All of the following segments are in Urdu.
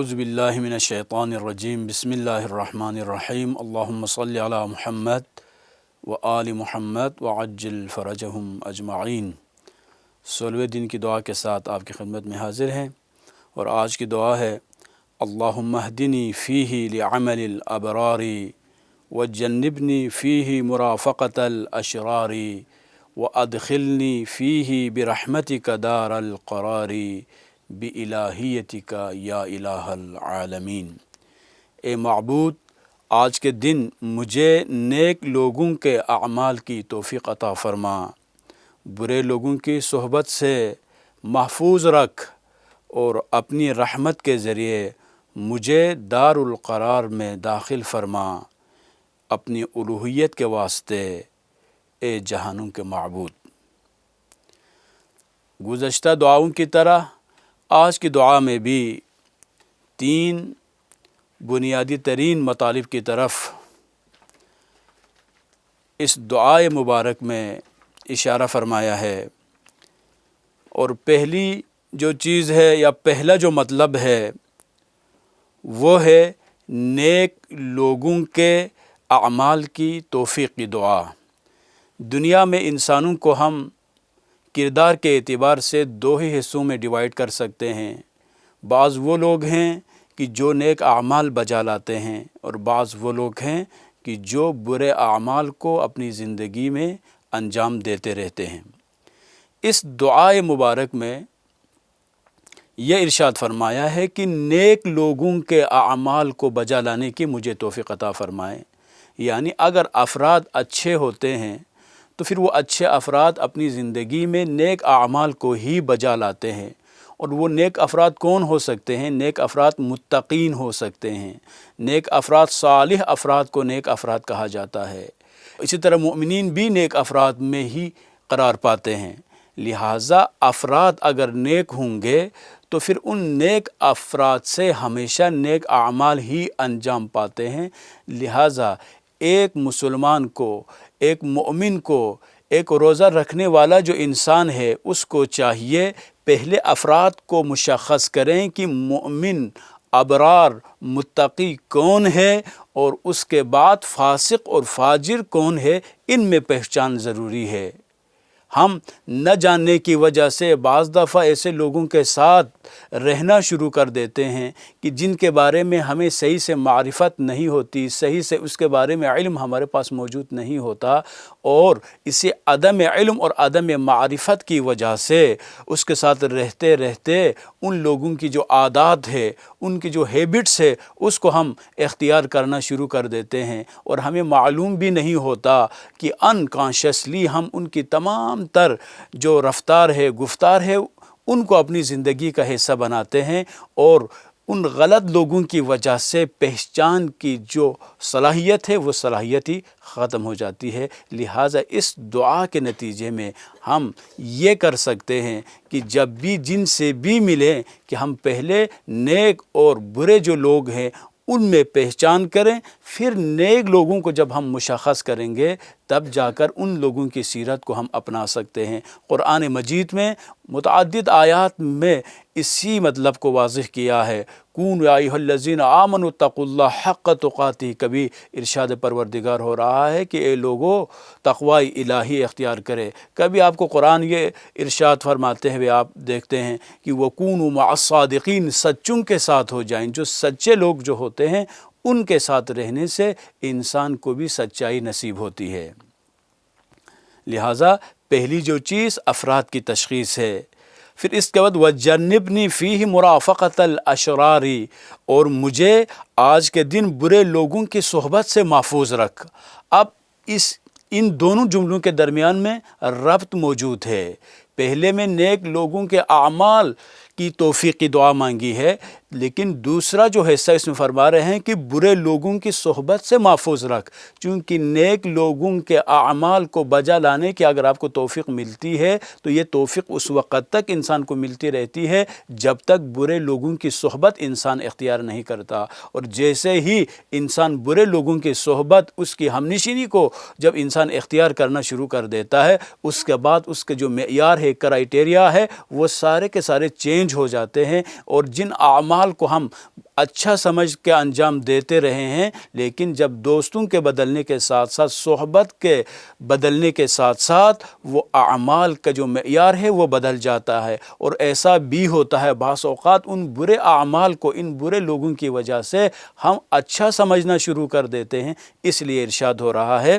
اعوذ باللہ من الشیطان الرجیم بسم اللہ الرحمن الرحیم اللہم صلی علی محمد و آل محمد وعجل فرجہم اجمعین۔ 16ویں دن کی دعا کے ساتھ آپ کی خدمت میں حاضر ہیں، اور آج کی دعا ہے اللہم اہدنی فیہ لعمل الابرار وجنبنی فیہ مرافقۃ الاشرار وادخلنی فیہ برحمتک دار القرار بِإِلَٰهِيَتِكَ یا الہ العالمین۔ اے معبود، آج کے دن مجھے نیک لوگوں کے اعمال کی توفیق عطا فرما، برے لوگوں کی صحبت سے محفوظ رکھ، اور اپنی رحمت کے ذریعے مجھے دار القرار میں داخل فرما اپنی الوہیت کے واسطے، اے جہانوں کے معبود۔ گزشتہ دعاؤں کی طرح آج کی دعا میں بھی 3 بنیادی ترین مطالب کی طرف اس دعائے مبارک میں اشارہ فرمایا ہے، اور پہلی جو چیز ہے یا پہلا جو مطلب ہے وہ ہے نیک لوگوں کے اعمال کی توفیق کی دعا۔ دنیا میں انسانوں کو ہم کردار کے اعتبار سے 2 ہی حصوں میں ڈیوائیڈ کر سکتے ہیں۔ بعض وہ لوگ ہیں کہ جو نیک اعمال بجا لاتے ہیں، اور بعض وہ لوگ ہیں کہ جو برے اعمال کو اپنی زندگی میں انجام دیتے رہتے ہیں۔ اس دعائے مبارک میں یہ ارشاد فرمایا ہے کہ نیک لوگوں کے اعمال کو بجا لانے کی مجھے توفیق عطا فرمائے، یعنی اگر افراد اچھے ہوتے ہیں تو پھر وہ اچھے افراد اپنی زندگی میں نیک اعمال کو ہی بجا لاتے ہیں۔ اور وہ نیک افراد کون ہو سکتے ہیں؟ نیک افراد متقین ہو سکتے ہیں، نیک افراد صالح افراد کو نیک افراد کہا جاتا ہے۔ اسی طرح مومنین بھی نیک افراد میں ہی قرار پاتے ہیں۔ لہٰذا افراد اگر نیک ہوں گے تو پھر ان نیک افراد سے ہمیشہ نیک اعمال ہی انجام پاتے ہیں۔ لہٰذا ایک مسلمان کو، ایک مومن کو، ایک روزہ رکھنے والا جو انسان ہے، اس کو چاہیے پہلے افراد کو مشخص کریں کہ مومن، ابرار، متقی کون ہے، اور اس کے بعد فاسق اور فاجر کون ہے، ان میں پہچان ضروری ہے۔ ہم نہ جاننے کی وجہ سے بعض دفعہ ایسے لوگوں کے ساتھ رہنا شروع کر دیتے ہیں کہ جن کے بارے میں ہمیں صحیح سے معرفت نہیں ہوتی، صحیح سے اس کے بارے میں علم ہمارے پاس موجود نہیں ہوتا، اور اسے عدم علم اور عدم معرفت کی وجہ سے اس کے ساتھ رہتے رہتے ان لوگوں کی جو عادات ہے، ان کی جو ہیبٹس ہے، اس کو ہم اختیار کرنا شروع کر دیتے ہیں، اور ہمیں معلوم بھی نہیں ہوتا کہ انکانشیسلی ہم ان کی تمام تر جو رفتار ہے، گفتار ہے، ان کو اپنی زندگی کا حصہ بناتے ہیں، اور ان غلط لوگوں کی وجہ سے پہچان کی جو صلاحیت ہے وہ صلاحیت ہی ختم ہو جاتی ہے۔ لہٰذا اس دعا کے نتیجے میں ہم یہ کر سکتے ہیں کہ جب بھی جن سے بھی ملیں کہ ہم پہلے نیک اور برے جو لوگ ہیں ان میں پہچان کریں، پھر نیک لوگوں کو جب ہم مشخص کریں گے تب جا کر ان لوگوں کی سیرت کو ہم اپنا سکتے ہیں۔ قرآن مجید میں متعدد آیات میں اسی مطلب کو واضح کیا ہے۔ کونوا یا ایھا الذین آمنوا اتقوا اللہ حق تقاتہ، کبھی ارشاد پروردگار ہو رہا ہے کہ اے لوگو تقوی الہی اختیار کرے، کبھی آپ کو قرآن یہ ارشاد فرماتے ہوئے آپ دیکھتے ہیں کہ وَكُونُوا مَعَ الصَّادِقِينَ، سچوں کے ساتھ ہو جائیں۔ جو سچے لوگ جو ہوتے ہیں ان کے ساتھ رہنے سے انسان کو بھی سچائی نصیب ہوتی ہے۔ لہٰذا پہلی جو چیز افراد کی تشخیص ہے۔ پھر اس کے بعد وَجَنِّبْنِي فِيهِ مُرَافَقَةَ الْأَشْرَارِ، اور مجھے آج کے دن برے لوگوں کی صحبت سے محفوظ رکھ۔ اب ان دونوں جملوں کے درمیان میں ربط موجود ہے۔ پہلے میں نیک لوگوں کے اعمال کی توفیق کی دعا مانگی ہے، لیکن دوسرا جو حصہ اس میں فرما رہے ہیں کہ برے لوگوں کی صحبت سے محفوظ رکھ، چونکہ نیک لوگوں کے اعمال کو بجا لانے کی اگر آپ کو توفیق ملتی ہے تو یہ توفیق اس وقت تک انسان کو ملتی رہتی ہے جب تک برے لوگوں کی صحبت انسان اختیار نہیں کرتا، اور جیسے ہی انسان برے لوگوں کی صحبت، اس کی ہمنشینی کو جب انسان اختیار کرنا شروع کر دیتا ہے، اس کے بعد اس کے جو معیار ہے، کرائیٹیریا ہے، وہ سارے کے سارے چینج بوجھ ہو جاتے ہیں، اور جن اعمال کو ہم اچھا سمجھ کے انجام دیتے رہے ہیں، لیکن جب دوستوں کے بدلنے کے ساتھ ساتھ، صحبت کے بدلنے کے ساتھ ساتھ، وہ اعمال کا جو معیار ہے وہ بدل جاتا ہے۔ اور ایسا بھی ہوتا ہے بعض اوقات ان برے اعمال کو، ان برے لوگوں کی وجہ سے ہم اچھا سمجھنا شروع کر دیتے ہیں۔ اس لیے ارشاد ہو رہا ہے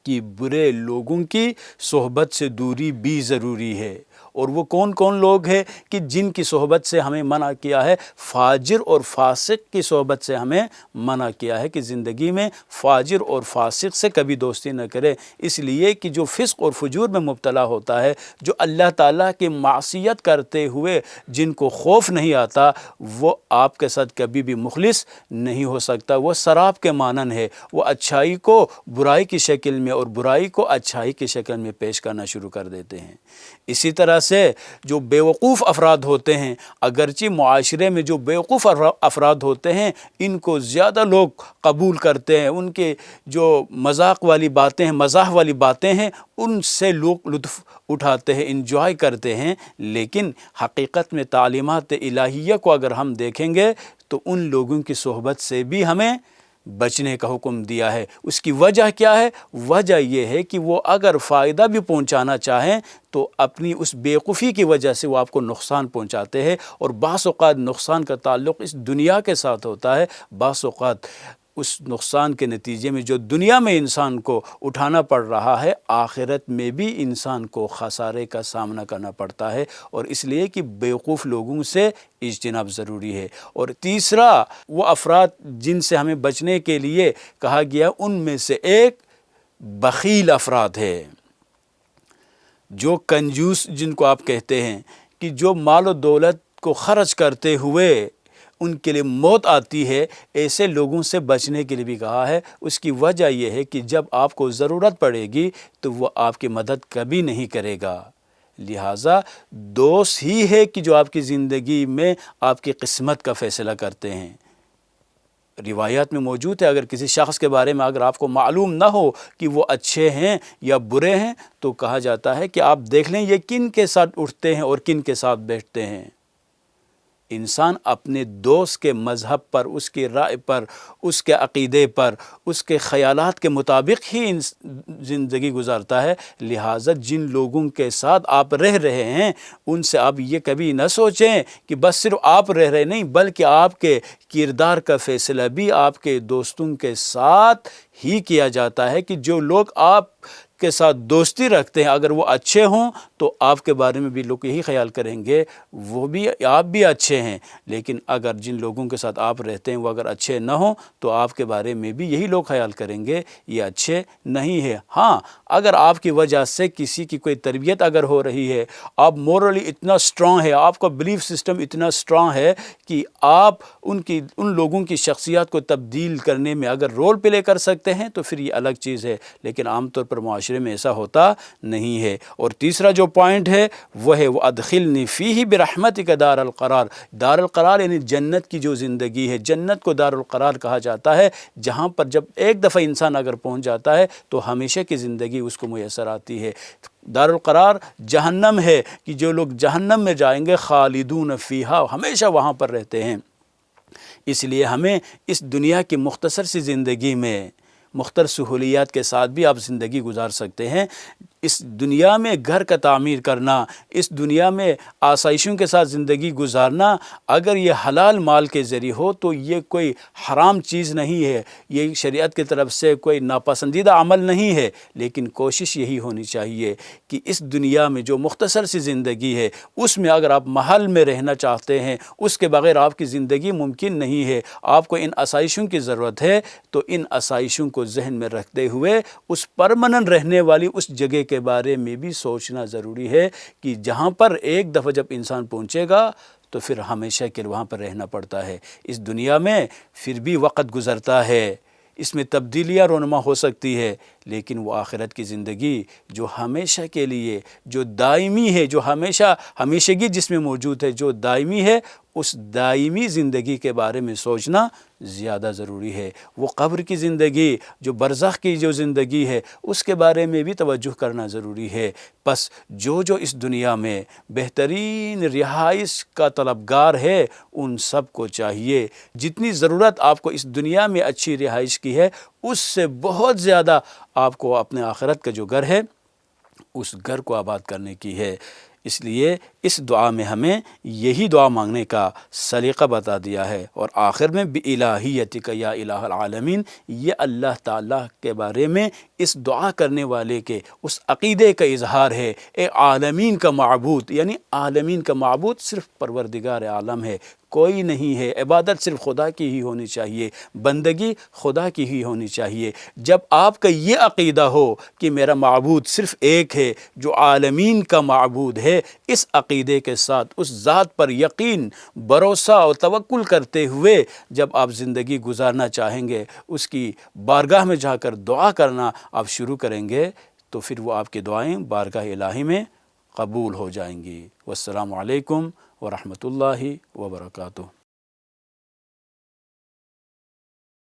کہ برے لوگوں کی صحبت سے دوری بھی ضروری ہے۔ اور وہ کون کون لوگ ہیں کہ جن کی صحبت سے ہمیں منع کیا ہے؟ فاجر اور فاسق کی صحبت سے ہمیں منع کیا ہے کہ زندگی میں فاجر اور فاسق سے کبھی دوستی نہ کرے، اس لیے کہ جو فسق اور فجور میں مبتلا ہوتا ہے، جو اللہ تعالیٰ کی معصیت کرتے ہوئے جن کو خوف نہیں آتا، وہ آپ کے ساتھ کبھی بھی مخلص نہیں ہو سکتا۔ وہ سراب کے مانند ہے، وہ اچھائی کو برائی کی شکل میں اور برائی کو اچھائی کی شکل میں پیش کرنا شروع کر دیتے ہیں۔ اسی طرح سے جو بیوقوف افراد ہوتے ہیں، اگرچہ معاشرے میں جو بیوقوف افراد ہوتے ہیں ان کو زیادہ لوگ قبول کرتے ہیں، ان کے جو مذاق والی باتیں ہیں، مزاح والی باتیں ہیں، ان سے لوگ لطف اٹھاتے ہیں، انجوائے کرتے ہیں، لیکن حقیقت میں تعلیمات الہیہ کو اگر ہم دیکھیں گے تو ان لوگوں کی صحبت سے بھی ہمیں بچنے کا حکم دیا ہے۔ اس کی وجہ کیا ہے؟ وجہ یہ ہے کہ وہ اگر فائدہ بھی پہنچانا چاہیں تو اپنی اس بیوقوفی کی وجہ سے وہ آپ کو نقصان پہنچاتے ہیں، اور بعض اوقات نقصان کا تعلق اس دنیا کے ساتھ ہوتا ہے، بعض اوقات اس نقصان کے نتیجے میں جو دنیا میں انسان کو اٹھانا پڑ رہا ہے، آخرت میں بھی انسان کو خسارے کا سامنا کرنا پڑتا ہے، اور اس لیے کہ بیوقوف لوگوں سے اجتناب ضروری ہے۔ اور تیسرا، وہ افراد جن سے ہمیں بچنے کے لیے کہا گیا، ان میں سے ایک بخیل افراد ہے، جو کنجوس جن کو آپ کہتے ہیں، کہ جو مال و دولت کو خرچ کرتے ہوئے ان کے لیے موت آتی ہے، ایسے لوگوں سے بچنے کے لیے بھی کہا ہے۔ اس کی وجہ یہ ہے کہ جب آپ کو ضرورت پڑے گی تو وہ آپ کی مدد کبھی نہیں کرے گا، لہٰذا دوست ہی ہے کہ جو آپ کی زندگی میں آپ کی قسمت کا فیصلہ کرتے ہیں۔ روایات میں موجود ہے، اگر کسی شخص کے بارے میں اگر آپ کو معلوم نہ ہو کہ وہ اچھے ہیں یا برے ہیں، تو کہا جاتا ہے کہ آپ دیکھ لیں یہ کن کے ساتھ اٹھتے ہیں اور کن کے ساتھ بیٹھتے ہیں۔ انسان اپنے دوست کے مذہب پر، اس کی رائے پر، اس کے عقیدے پر، اس کے خیالات کے مطابق ہی زندگی گزارتا ہے، لہٰذا جن لوگوں کے ساتھ آپ رہ رہے ہیں ان سے آپ یہ کبھی نہ سوچیں کہ بس صرف آپ رہ رہے نہیں، بلکہ آپ کے کردار کا فیصلہ بھی آپ کے دوستوں کے ساتھ ہی کیا جاتا ہے، کہ جو لوگ آپ کے ساتھ دوستی رکھتے ہیں اگر وہ اچھے ہوں تو آپ کے بارے میں بھی لوگ یہی خیال کریں گے، وہ بھی آپ بھی اچھے ہیں، لیکن اگر جن لوگوں کے ساتھ آپ رہتے ہیں وہ اگر اچھے نہ ہوں تو آپ کے بارے میں بھی یہی لوگ خیال کریں گے یہ اچھے نہیں ہے۔ ہاں، اگر آپ کی وجہ سے کسی کی کوئی تربیت اگر ہو رہی ہے، آپ مورلی اتنا سٹرونگ ہے، آپ کا بلیف سسٹم اتنا سٹرونگ ہے کہ آپ ان لوگوں کی شخصیات کو تبدیل کرنے میں اگر رول پلے کر سکتے ہیں تو پھر یہ الگ چیز ہے، لیکن عام طور پر معاشرے میں ایسا ہوتا نہیں ہے۔ اور تیسرا جو پوائنٹ ہے وہ ہے وَأَدْخِلْنِي فِيهِ بِرَحْمَتِكَ دار القرار۔ دار القرار یعنی جنت کی جو زندگی ہے، جنت کو دار القرار کہا جاتا ہے، جہاں پر جب ایک دفعہ انسان اگر پہنچ جاتا ہے تو ہمیشہ کی زندگی اس کو میسر آتی ہے۔ دار القرار جہنم ہے کہ جو لوگ جہنم میں جائیں گے خالدون فیہا، ہمیشہ وہاں پر رہتے ہیں۔ اس لیے ہمیں اس دنیا کی مختصر سی زندگی میں مختلف سہولیات کے ساتھ بھی آپ زندگی گزار سکتے ہیں۔ اس دنیا میں گھر کا تعمیر کرنا، اس دنیا میں آسائشوں کے ساتھ زندگی گزارنا، اگر یہ حلال مال کے ذریعے ہو تو یہ کوئی حرام چیز نہیں ہے، یہ شریعت کی طرف سے کوئی ناپسندیدہ عمل نہیں ہے، لیکن کوشش یہی ہونی چاہیے کہ اس دنیا میں جو مختصر سی زندگی ہے اس میں اگر آپ محل میں رہنا چاہتے ہیں، اس کے بغیر آپ کی زندگی ممکن نہیں ہے، آپ کو ان آسائشوں کی ضرورت ہے، تو ان آسائشوں کو ذہن میں رکھتے ہوئے اس پرمننٹ رہنے والی اس جگہ کے بارے میں بھی سوچنا ضروری ہے کہ جہاں پر ایک دفعہ جب انسان پہنچے گا تو پھر ہمیشہ کے وہاں پر رہنا پڑتا ہے۔ اس دنیا میں پھر بھی وقت گزرتا ہے، اس میں تبدیلیاں رونما ہو سکتی ہے، لیکن وہ آخرت کی زندگی جو ہمیشہ کے لیے، جو دائمی ہے، جو ہمیشگی جس میں موجود ہے، جو دائمی ہے، اس دائمی زندگی کے بارے میں سوچنا زیادہ ضروری ہے۔ وہ قبر کی زندگی، جو برزخ کی جو زندگی ہے، اس کے بارے میں بھی توجہ کرنا ضروری ہے۔ پس جو اس دنیا میں بہترین رہائش کا طلبگار ہے، ان سب کو چاہیے جتنی ضرورت آپ کو اس دنیا میں اچھی رہائش کی ہے، اس سے بہت زیادہ آپ کو اپنے آخرت کا جو گھر ہے اس گھر کو آباد کرنے کی ہے۔ اس لیے اس دعا میں ہمیں یہی دعا مانگنے کا سلیقہ بتا دیا ہے۔ اور آخر میں بِإِلَٰهِيَتِكَ یا الہ العالمین، یہ اللہ تعالیٰ کے بارے میں اس دعا کرنے والے کے اس عقیدے کا اظہار ہے۔ اے عالمین کا معبود، یعنی عالمین کا معبود صرف پروردگار عالم ہے، کوئی نہیں ہے۔ عبادت صرف خدا کی ہی ہونی چاہیے، بندگی خدا کی ہی ہونی چاہیے۔ جب آپ کا یہ عقیدہ ہو کہ میرا معبود صرف ایک ہے جو عالمین کا معبود ہے، اس عقیدے کے ساتھ اس ذات پر یقین، بھروسہ اور توکل کرتے ہوئے جب آپ زندگی گزارنا چاہیں گے، اس کی بارگاہ میں جا کر دعا کرنا آپ شروع کریں گے، تو پھر وہ آپ کی دعائیں بارگاہ الہی میں قبول ہو جائیں گی۔ والسلام علیکم ورحمۃ اللہ وبرکاتہ۔